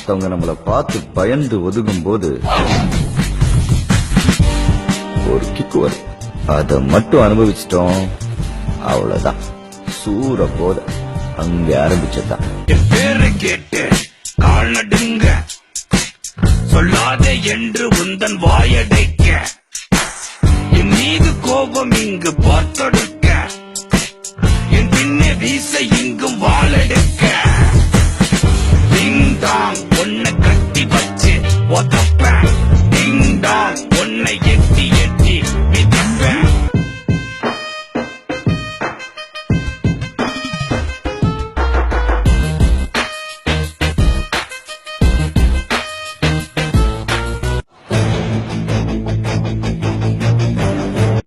மத்தவங்க நம்மள பார்த்து பயந்து ஒதுங்கும் போது ஒரு கிக்கு வரும். அதை மட்டும் அனுபவிச்சிட்டோம், அவ்வளவுதான். சூற போத அங்க ஆரம்பிச்சதான். பேரை கேட்டு கால் நடுங்க, சொல்லாதே என்று உந்தன் வாயடைக்க, என் மீது கோபம் இங்கு பார்த்தொடுக்க, என் பின்னே வீச இங்கும் வாழெடுக்க, டிங் டாங் ஒன்ன கட்டி வச்சு